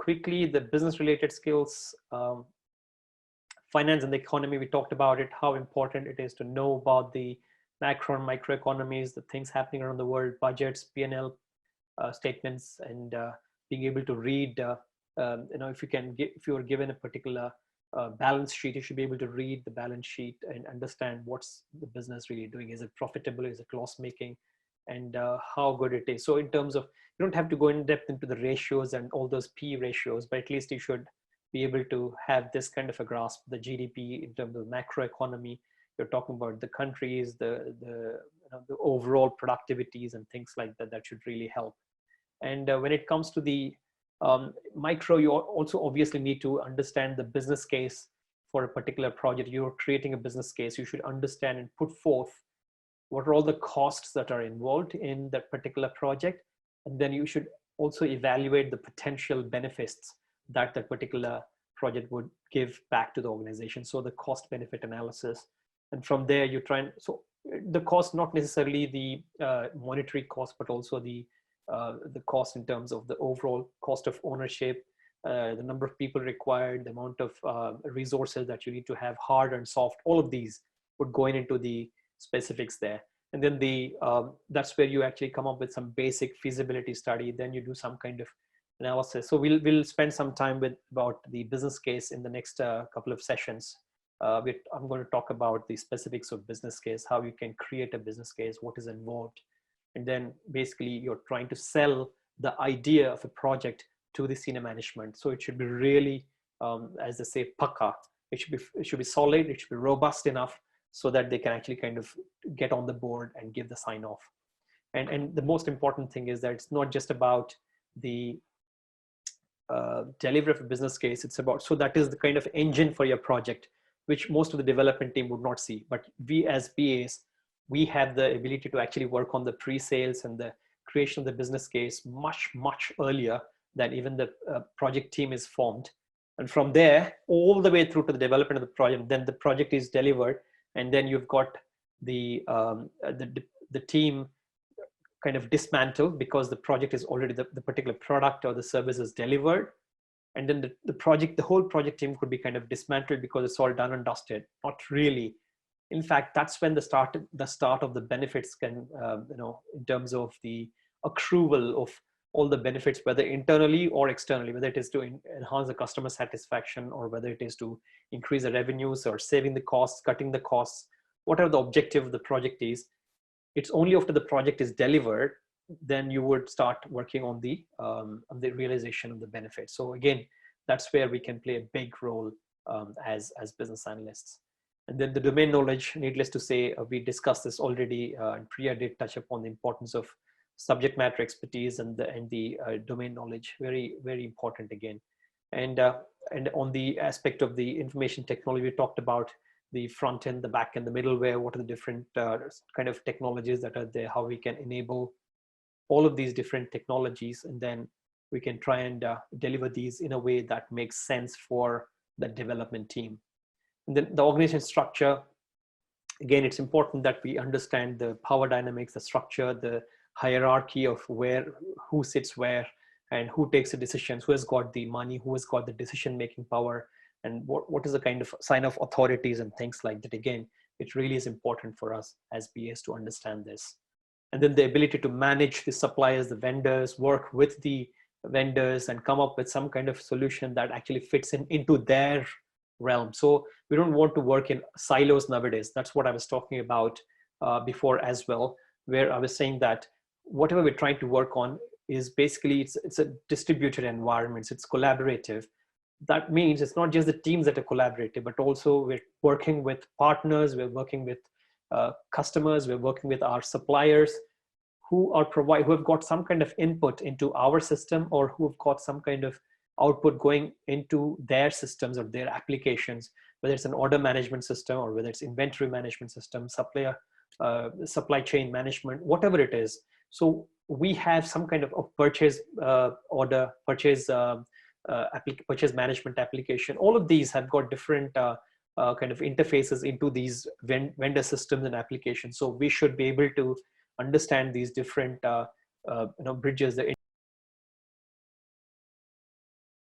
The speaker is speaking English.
quickly, the business related skills, finance and the economy, we talked about it, how important it is to know about the macro and microeconomies, the things happening around the world, budgets, P&L statements, and being able to read, if you are given a particular balance sheet, you should be able to read the balance sheet and understand what's the business really doing. Is it profitable? Is it loss making? And how good it is. So in terms of, you don't have to go in depth into the ratios and all those P ratios, but at least you should be able to have this kind of a grasp, the GDP in terms of macroeconomy. You're talking about the countries, the overall productivities and things like that, that should really help. And when it comes to the micro, you also obviously need to understand the business case for a particular project. You're creating a business case, you should understand and put forth what are all the costs that are involved in that particular project. And then you should also evaluate the potential benefits that that particular project would give back to the organization. So the cost benefit analysis. And from there you try and, so the cost, not necessarily the monetary cost, but also the cost in terms of the overall cost of ownership, the number of people required, the amount of resources that you need to have, hard and soft, all of these would go into the specifics there. And then that's where you actually come up with some basic feasibility study. Then you do some kind of analysis. So we'll spend some time with about the business case in the next couple of sessions. I'm going to talk about the specifics of business case, how you can create a business case, what is involved. And then basically you're trying to sell the idea of a project to the senior management. So it should be really, as they say, pakka. It should be solid, it should be robust enough so that they can actually kind of get on the board and give the sign off. And the most important thing is that it's not just about the delivery of a business case. It's about, so that is the kind of engine for your project, which most of the development team would not see. But we as BAs, we have the ability to actually work on the pre-sales and the creation of the business case much, much earlier than even the project team is formed. And from there, all the way through to the development of the project, then the project is delivered. And then you've got the team kind of dismantled because the project is already, the particular product or the service is delivered. And then the whole project team could be kind of dismantled because it's all done and dusted. Not really. In fact, that's when the start of the benefits can, in terms of the accrual of all the benefits, whether internally or externally, whether it is to enhance the customer satisfaction or whether it is to increase the revenues or saving the costs, cutting the costs, whatever the objective of the project is. It's only after the project is delivered, then you would start working on the realization of the benefits. So again, that's where we can play a big role as business analysts. And then the domain knowledge, needless to say, we discussed this already, and Priya did touch upon the importance of subject matter expertise and the domain knowledge, very, very important again. And on the aspect of the information technology, we talked about the front end, the back end, the middleware, what are the different kind of technologies that are there, how we can enable all of these different technologies, and then we can try and deliver these in a way that makes sense for the development team. And then the organization structure, again, it's important that we understand the power dynamics, the structure, the hierarchy of who sits where, and who takes the decisions, who has got the money, who has got the decision-making power, and what is the kind of sign of authorities and things like that. Again, it really is important for us as BAs to understand this. And then the ability to manage the suppliers, the vendors, work with the vendors and come up with some kind of solution that actually fits into their realm. So we don't want to work in silos nowadays. That's what I was talking about before as well, where I was saying that whatever we're trying to work on is basically, it's a distributed environment. It's collaborative. That means it's not just the teams that are collaborative, but also we're working with partners, we're working with customers, we're working with our suppliers who have got some kind of input into our system, or who have got some kind of output going into their systems or their applications, whether it's an order management system or whether it's inventory management system, supply chain management, whatever it is. So we have some kind of purchase order, purchase management application. All of these have got different kind of interfaces into these vendor systems and applications. So we should be able to understand these different bridges, the